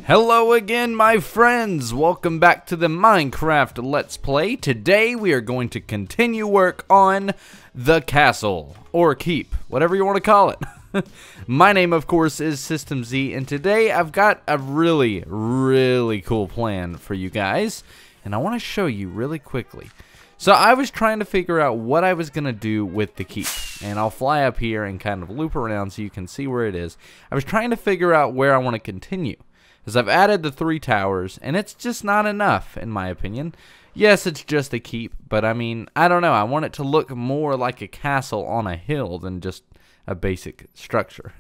Hello again, my friends. Welcome back to the Minecraft Let's Play. Today we are going to continue work on the castle, or keep, whatever you want to call it. My name, of course, is System Z, and today I've got a really cool plan for you guys, and I want to show you really quickly. So I was trying to figure out what I was going to do with the keep, and I'll fly up here and kind of loop around so you can see where it is. I was trying to figure out where I want to continue, because I've added the 3 towers, and it's just not enough, in my opinion. Yes, it's just a keep, but I mean, I don't know. I want it to look more like a castle on a hill than just a basic structure.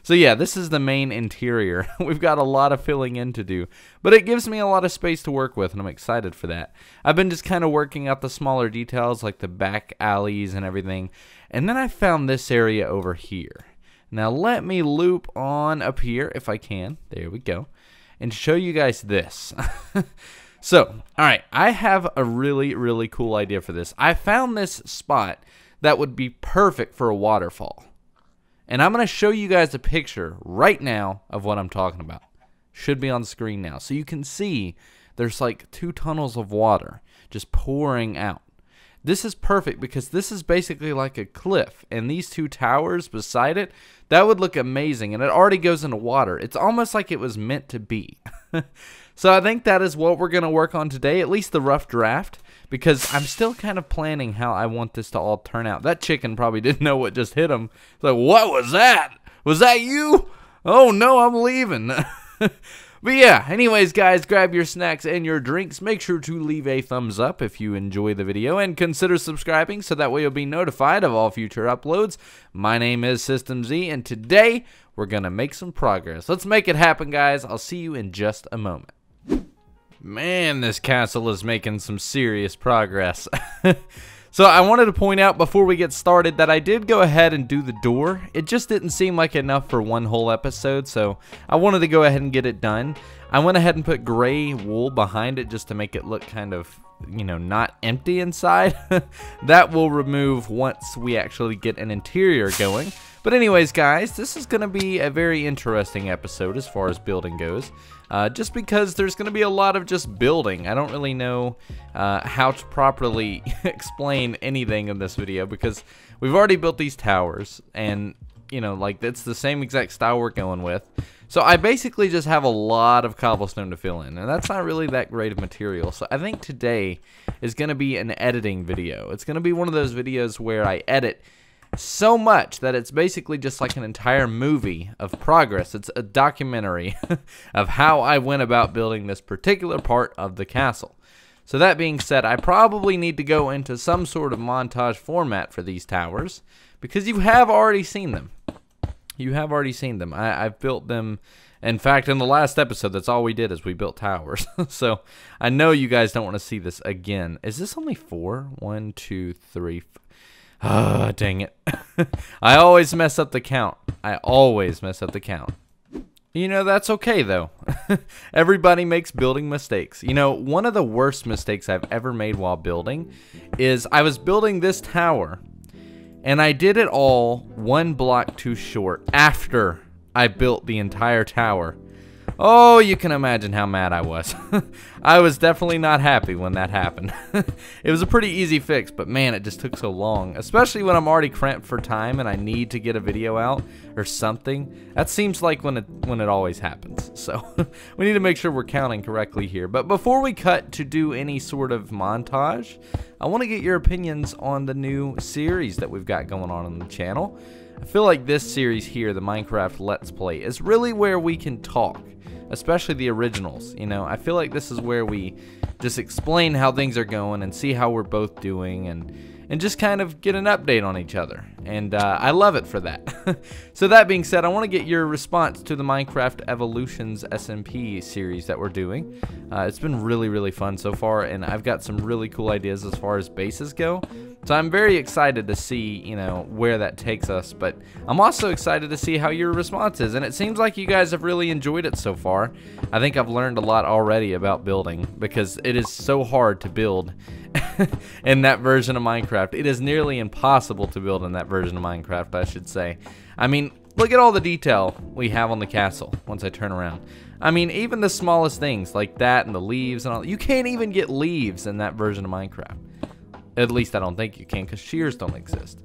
So yeah, this is the main interior. We've got a lot of filling in to do, but it gives me a lot of space to work with, and I'm excited for that. I've been just kind of working out the smaller details, like the back alleys and everything, and then I found this area over here. Now let me loop on up here if I can. There we go. And show you guys this. So, alright, I have a really cool idea for this. I found this spot that would be perfect for a waterfall. And I'm going to show you guys a picture right now of what I'm talking about. Should be on screen now. So you can see there's like 2 tunnels of water just pouring out. This is perfect because this is basically like a cliff, and these 2 towers beside it, that would look amazing, and it already goes into water. It's almost like it was meant to be. So I think that is what we're going to work on today, at least the rough draft, because I'm still kind of planning how I want this to all turn out. That chicken probably didn't know what just hit him. It's like, what was that? Was that you? Oh no, I'm leaving. But yeah, anyways guys, grab your snacks and your drinks. Make sure to leave a thumbs up if you enjoy the video, and consider subscribing so that way you'll be notified of all future uploads. My name is System Z, and today we're gonna make some progress. Let's make it happen, guys. I'll see you in just a moment. Man, this castle is making some serious progress. So I wanted to point out before we get started that I did go ahead and do the door. It just didn't seem like enough for one whole episode, so I wanted to go ahead and get it done. I went ahead and put gray wool behind it just to make it look kind of, you know, not empty inside. That will remove once we actually get an interior going. But anyways, guys, this is going to be a very interesting episode as far as building goes. Just because there's going to be a lot of just building. I don't really know how to properly explain anything in this video, because we've already built these towers, and you know, like, it's the same exact style we're going with. So I basically just have a lot of cobblestone to fill in, and that's not really that great of material. So I think today is going to be an editing video. It's going to be one of those videos where I edit so much that it's basically just like an entire movie of progress. It's a documentary of how I went about building this particular part of the castle. So that being said, I probably need to go into some sort of montage format for these towers, because you have already seen them. You have already seen them. I've built them. In fact, in the last episode, that's all we did, is we built towers. So I know you guys don't want to see this again. Is this only 4? 1, 2, 3, 4. Ah, dang it. I always mess up the count. I always mess up the count. You know, that's okay, though. Everybody makes building mistakes. You know, one of the worst mistakes I've ever made while building is I was building this tower, and I did it all 1 block too short after I built the entire tower. Oh, you can imagine how mad I was. I was definitely not happy when that happened. It was a pretty easy fix, but man, it just took so long. Especially when I'm already cramped for time and I need to get a video out or something. That seems like when it always happens. So we need to make sure we're counting correctly here. But before we cut to do any sort of montage, I want to get your opinions on the new series that we've got going on the channel. I feel like this series here, the Minecraft Let's Play, is really where we can talk. Especially the originals, you know. I feel like this is where we just explain how things are going and see how we're both doing, and just kind of get an update on each other. And I love it for that. So that being said, I want to get your response to the Minecraft Evolutions SMP series that we're doing. It's been really fun so far, and I've got some really cool ideas as far as bases go. So I'm very excited to see, you know, where that takes us, but I'm also excited to see how your response is, and it seems like you guys have really enjoyed it so far. I think I've learned a lot already about building, because it is so hard to build in that version of Minecraft. It is nearly impossible to build in that version of Minecraft, I should say. I mean, look at all the detail we have on the castle once I turn around. I mean, even the smallest things like that and the leaves and all. You can't even get leaves in that version of Minecraft. At least I don't think you can, because shears don't exist.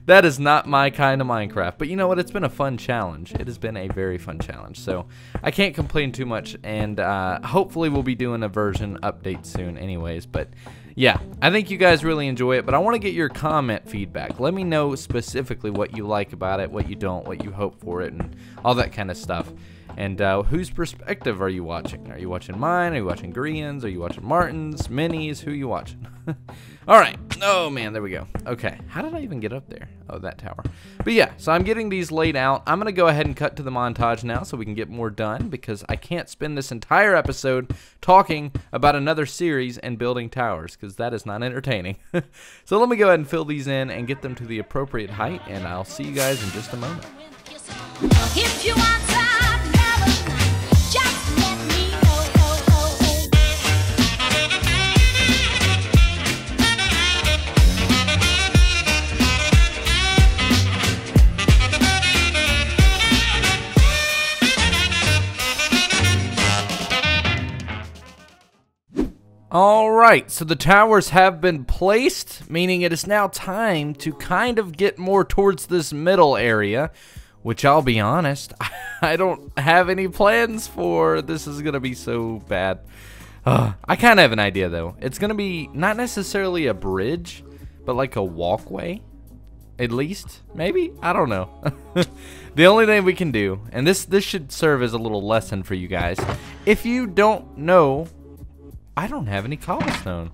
That is not my kind of Minecraft. But you know what? It's been a fun challenge. It has been a very fun challenge. So I can't complain too much. And hopefully we'll be doing a version update soon anyways. But yeah, I think you guys really enjoy it. But I want to get your comment feedback. Let me know specifically what you like about it, what you don't, what you hope for it, and all that kind of stuff. And whose perspective are you watching? Are you watching mine? Are you watching Grian's? Are you watching Martin's? Minnie's? Who are you watching? All right. Oh, man. There we go. Okay. How did I even get up there? Oh, that tower. But yeah, so I'm getting these laid out. I'm going to go ahead and cut to the montage now so we can get more done, because I can't spend this entire episode talking about another series and building towers, because that is not entertaining. So let me go ahead and fill these in and get them to the appropriate height, and I'll see you guys in just a moment. If you want time, just let me know. Alright, so the towers have been placed, meaning it is now time to kind of get more towards this middle area, which I'll be honest, I don't have any plans for. This is going to be so bad. I kind of have an idea though. It's going to be not necessarily a bridge, but like a walkway, at least, maybe? I don't know. The only thing we can do, and this should serve as a little lesson for you guys, if you don't know, I don't have any cobblestone.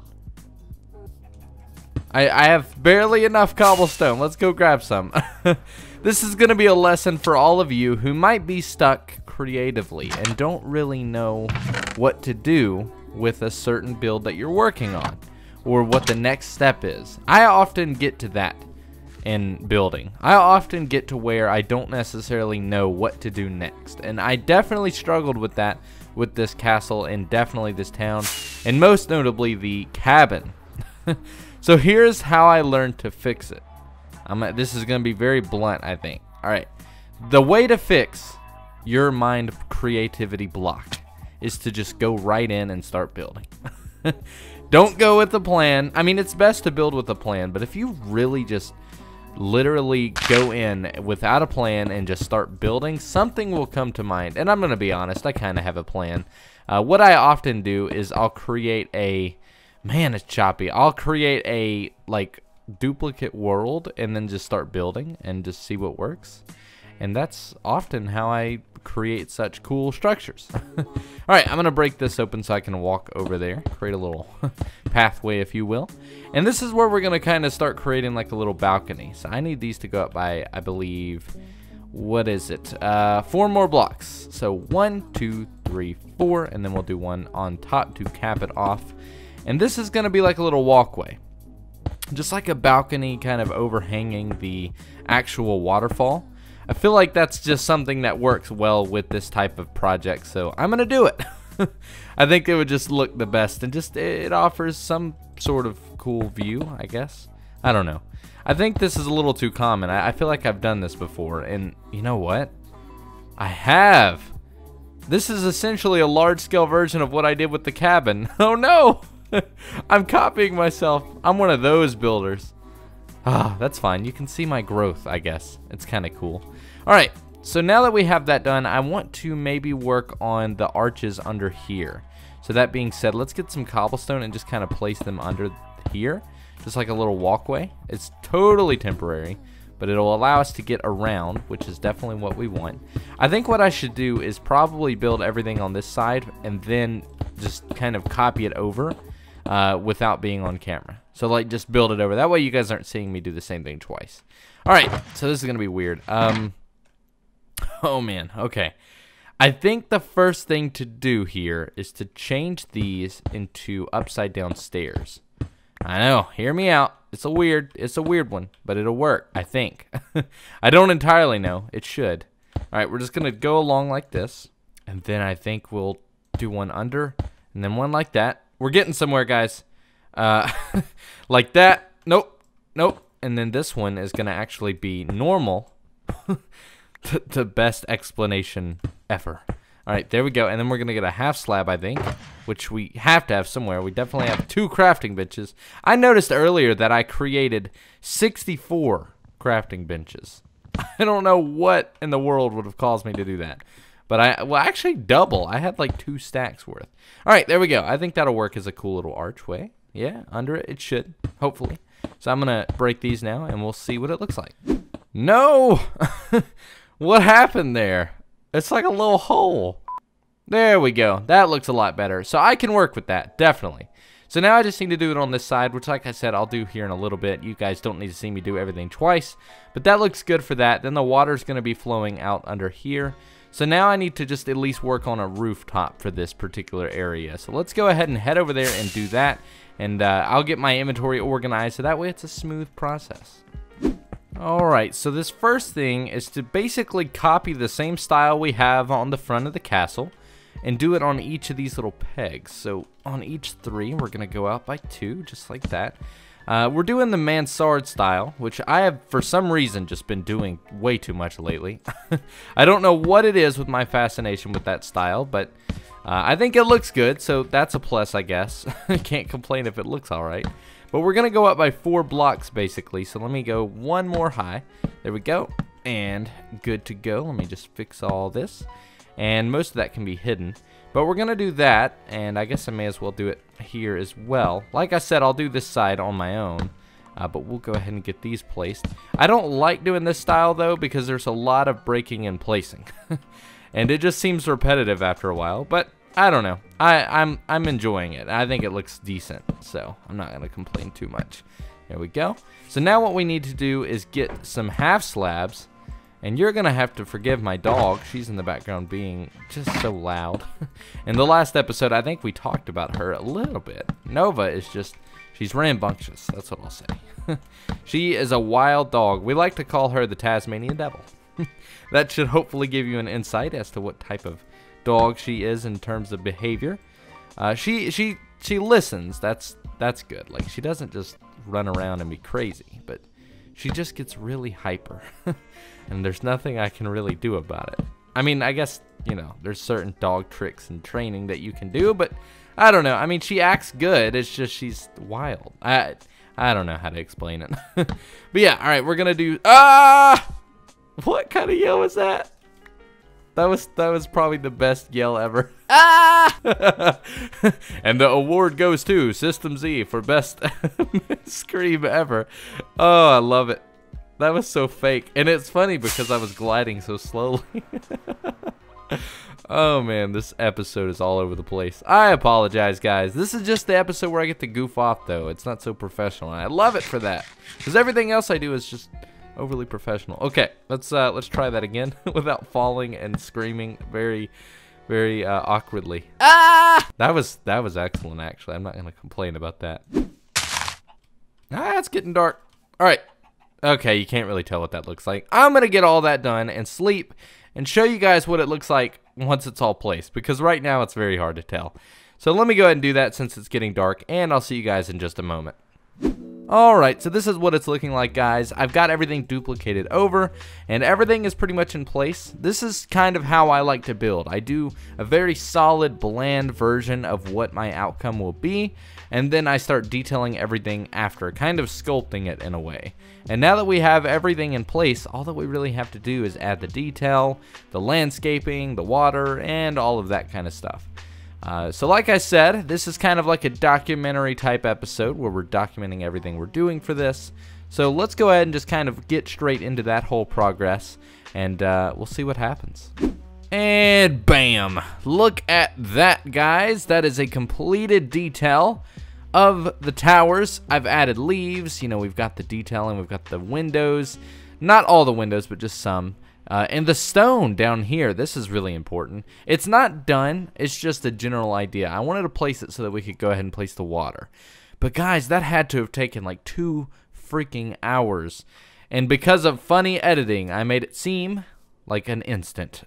I have barely enough cobblestone. Let's go grab some. This is going to be a lesson for all of you who might be stuck creatively and don't really know what to do with a certain build that you're working on, or what the next step is. I often get to that in building. I often get to where I don't necessarily know what to do next, and I definitely struggled with that with this castle, and definitely this town, and most notably the cabin. So here's how I learned to fix it. This is going to be very blunt, I think. Alright, the way to fix your mind creativity block is to just go right in and start building. Don't go with the plan. I mean, it's best to build with a plan, but if you really just literally go in without a plan and just start building, something will come to mind. And I'm going to be honest, I kind of have a plan. What I often do is I'll create a... Man, it's choppy. I'll create a, like, duplicate world and then just start building and just see what works. And that's often how I create such cool structures. Alright, I'm going to break this open so I can walk over there. Create a little pathway, if you will. And this is where we're going to kind of start creating like a little balcony. So I need these to go up by, I believe, what is it? 4 more blocks. So 1, 2, 3, 4, and then we'll do one on top to cap it off. And this is going to be like a little walkway. Just like a balcony kind of overhanging the actual waterfall. I feel like that's just something that works well with this type of project, so I'm going to do it. I think it would just look the best, and just it offers some sort of cool view, I guess. I don't know. I think this is a little too common. I feel like I've done this before, and you know what? I have. This is essentially a large-scale version of what I did with the cabin. Oh no! I'm copying myself. I'm one of those builders. Ah, that's fine. You can see my growth, I guess. It's kind of cool. Alright, so now that we have that done, I want to maybe work on the arches under here. So that being said, let's get some cobblestone and just kind of place them under here. Just like a little walkway. It's totally temporary, but it'll allow us to get around, which is definitely what we want. I think what I should do is probably build everything on this side and then just kind of copy it over. Without being on camera. So like just build it over. That way you guys aren't seeing me do the same thing twice. Alright, so this is going to be weird. Oh man, okay. I think the first thing to do here is to change these into upside down stairs. I know, hear me out. It's a weird one, but it'll work, I think. I don't entirely know. It should. Alright, we're just going to go along like this. And then I think we'll do one under, and then one like that. We're getting somewhere, guys. Like that. Nope. Nope. And then this one is going to actually be normal. The best explanation ever. Alright, there we go. And then we're going to get a half slab, I think, which we have to have somewhere. We definitely have 2 crafting benches. I noticed earlier that I created 64 crafting benches. I don't know what in the world would have caused me to do that. But well, actually double. I had like 2 stacks worth. Alright, there we go. I think that'll work as a cool little archway. Yeah, under it should, hopefully. So I'm going to break these now, and we'll see what it looks like. No! What happened there? It's like a little hole. There we go. That looks a lot better. So I can work with that, definitely. So now I just need to do it on this side, which like I said, I'll do here in a little bit. You guys don't need to see me do everything twice. But that looks good for that. Then the water's going to be flowing out under here. So now I need to just at least work on a rooftop for this particular area. So let's go ahead and head over there and do that. And I'll get my inventory organized so that way it's a smooth process. Alright, so this first thing is to basically copy the same style we have on the front of the castle and do it on each of these little pegs. So on each 3, we're going to go out by 2, just like that. We're doing the mansard style, which I have for some reason just been doing way too much lately. I don't know what it is with my fascination with that style, but I think it looks good, so that's a plus, I guess. Can't complain if it looks alright. But we're going to go up by 4 blocks, basically. So let me go 1 more high. There we go. And good to go. Let me just fix all this. And most of that can be hidden. But we're going to do that. And I guess I may as well do it here as well. Like I said, I'll do this side on my own. But we'll go ahead and get these placed. I don't like doing this style, though, because there's a lot of breaking and placing. And it just seems repetitive after a while. But I don't know. I'm enjoying it. I think it looks decent, so I'm not going to complain too much. There we go. So now what we need to do is get some half slabs, and you're going to have to forgive my dog. She's in the background being just so loud. In the last episode, I think we talked about her a little bit. Nova is just, she's rambunctious. That's what I'll say. She is a wild dog. We like to call her the Tasmanian Devil. That should hopefully give you an insight as to what type of dog she is in terms of behavior. She listens. That's good. Like, she doesn't just run around and be crazy, but she just gets really hyper. And there's nothing I can really do about it. I mean, I guess, you know, there's certain dog tricks and training that you can do, but I don't know. I mean, she acts good. It's just she's wild. I don't know how to explain it. But yeah, all right, we're gonna do what kind of yell was that? That was probably the best yell ever. Ah! And the award goes to System Z for best scream ever. Oh, I love it. That was so fake. And it's funny because I was gliding so slowly. Oh man, this episode is all over the place. I apologize, guys. This is just the episode where I get to goof off, though. It's not so professional, and I love it for that. Because everything else I do is just overly professional. Okay, let's try that again without falling and screaming very, very awkwardly. Ah! That was excellent, actually. I'm not gonna complain about that. Ah, it's getting dark. All right. Okay, you can't really tell what that looks like. I'm gonna get all that done and sleep and show you guys what it looks like once it's all placed, because right now it's very hard to tell. So let me go ahead and do that since it's getting dark, and I'll see you guys in just a moment. Alright, so this is what it's looking like, guys. I've got everything duplicated over, and everything is pretty much in place. This is kind of how I like to build. I do a very solid, bland version of what my outcome will be, and then I start detailing everything after, kind of sculpting it in a way. And now that we have everything in place, all that we really have to do is add the detail, the landscaping, the water, and all of that kind of stuff. So like I said, this is kind of like a documentary type episode where we're documenting everything we're doing for this. So let's go ahead and just kind of get straight into that whole progress, and we'll see what happens. And bam! Look at that, guys. That is a completed detail of the towers. I've added leaves, you know, we've got the detailing, we've got the windows, not all the windows, but just some. And the stone down here, this is really important. It's not done, it's just a general idea. I wanted to place it so that we could go ahead and place the water. But guys, that had to have taken like 2 freaking hours. And because of funny editing, I made it seem like an instant.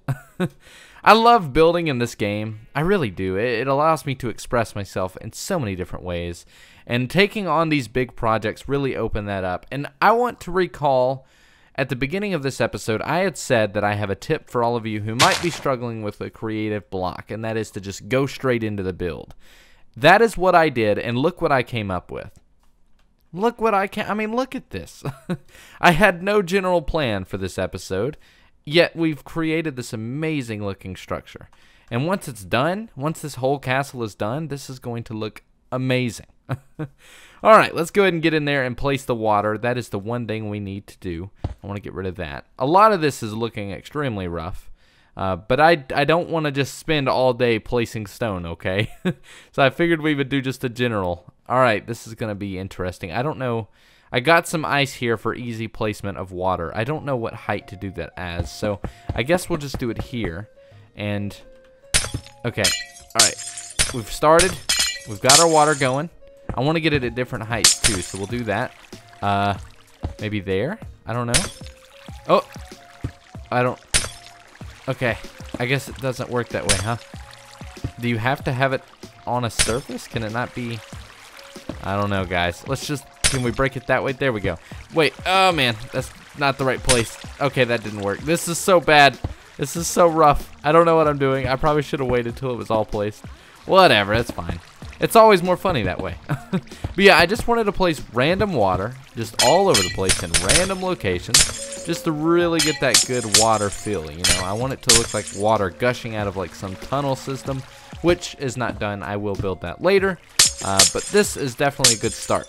I love building in this game. I really do. It allows me to express myself in so many different ways. And taking on these big projects really open that up. And I want to recall at the beginning of this episode, I had said that I have a tip for all of you who might be struggling with a creative block, and that is to just go straight into the build. That is what I did, and look what I came up with. Look what I mean, look at this. I had no general plan for this episode, yet we've created this amazing looking structure. And once it's done, once this whole castle is done, this is going to look amazing. All right, let's go ahead and get in there and place the water. That is the one thing we need to do. I want to get rid of that. A lot of this is looking extremely rough, but I don't want to just spend all day placing stone, okay? So I figured we would do just a general. All right, this is going to be interesting. I don't know. I got some ice here for easy placement of water. I don't know what height to do that as, so I guess we'll just do it here. And, okay, all right, we've started. We've got our water going. I want to get it at different heights too, so we'll do that. Maybe there? I don't know. Oh, I don't. Okay, I guess it doesn't work that way, huh? Do you have to have it on a surface? Can it not be? I don't know, guys. Let's just, can we break it that way? There we go. Wait, oh man, that's not the right place. Okay, that didn't work. This is so bad. This is so rough. I don't know what I'm doing. I probably should have waited till it was all placed. Whatever, that's fine. It's always more funny that way. But yeah, I just wanted to place random water just all over the place in random locations just to really get that good water feel, you know. I want it to look like water gushing out of like some tunnel system, which is not done. I will build that later, but this is definitely a good start.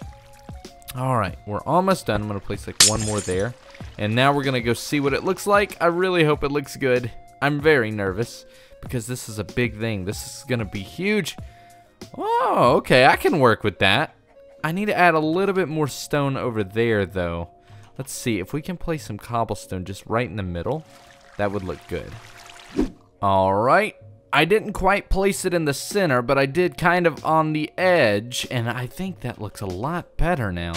All right, we're almost done. I'm going to place like one more there, and now we're going to go see what it looks like. I really hope it looks good. I'm very nervous because this is a big thing. This is going to be huge. Oh, okay, I can work with that. I need to add a little bit more stone over there, though. Let's see, if we can place some cobblestone just right in the middle, that would look good. All right, I didn't quite place it in the center, but I did kind of on the edge, and I think that looks a lot better now.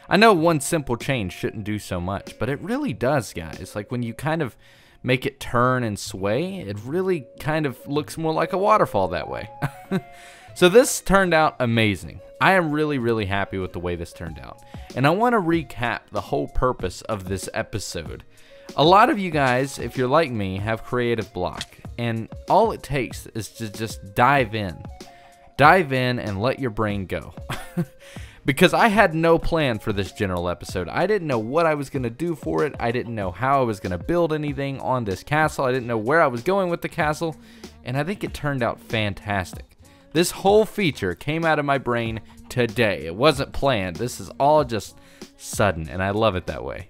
I know one simple change shouldn't do so much, but it really does, guys. Like when you kind of make it turn and sway, it really kind of looks more like a waterfall that way. So this turned out amazing. I am really, really happy with the way this turned out. And I want to recap the whole purpose of this episode. A lot of you guys, if you're like me, have creative block. And all it takes is to just dive in. Dive in and let your brain go. Because I had no plan for this general episode. I didn't know what I was going to do for it. I didn't know how I was going to build anything on this castle. I didn't know where I was going with the castle. And I think it turned out fantastic. This whole feature came out of my brain today. It wasn't planned. This is all just sudden, and I love it that way.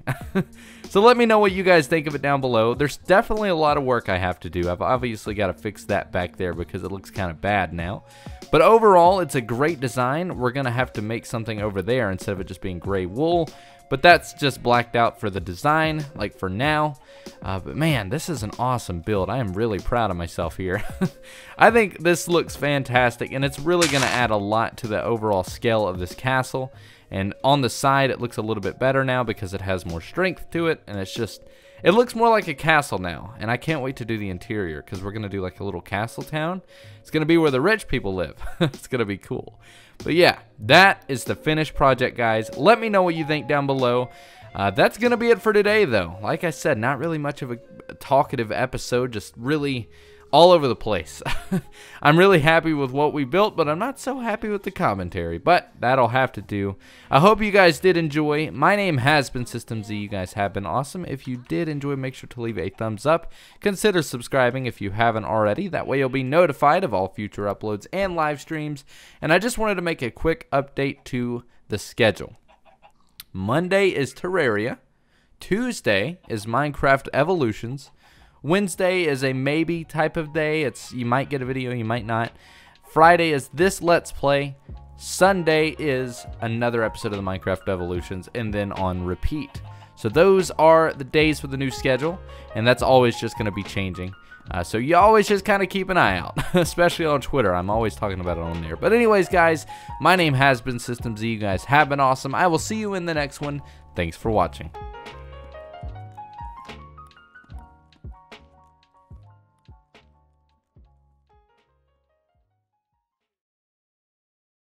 So let me know what you guys think of it down below. There's definitely a lot of work I have to do. I've obviously got to fix that back there because it looks kind of bad now. But overall, it's a great design. We're going to have to make something over there instead of it just being gray wool. But that's just blacked out for the design, like for now. But man, this is an awesome build. I am really proud of myself here. I think this looks fantastic, and it's really going to add a lot to the overall scale of this castle. And on the side, it looks a little bit better now because it has more strength to it, and it's just, it looks more like a castle now. And I can't wait to do the interior because we're going to do like a little castle town. It's going to be where the rich people live. It's going to be cool. But yeah, that is the finished project, guys. Let me know what you think down below. That's going to be it for today, though. Like I said, not really much of a talkative episode, just really all over the place. I'm really happy with what we built, but I'm not so happy with the commentary. But that'll have to do. I hope you guys did enjoy. My name has been System Z. You guys have been awesome. If you did enjoy, make sure to leave a thumbs up. Consider subscribing if you haven't already. That way you'll be notified of all future uploads and live streams. And I just wanted to make a quick update to the schedule. Monday is Terraria. Tuesday is Minecraft Evolutions. Wednesday is a maybe type of day. You might get a video, you might not. Friday is this Let's Play. Sunday is another episode of the Minecraft Evolutions, and then on repeat. So those are the days for the new schedule, and that's always just going to be changing. So you always just kind of keep an eye out, especially on Twitter. I'm always talking about it on there. But anyways, guys, my name has been System Z. You guys have been awesome. I will see you in the next one. Thanks for watching.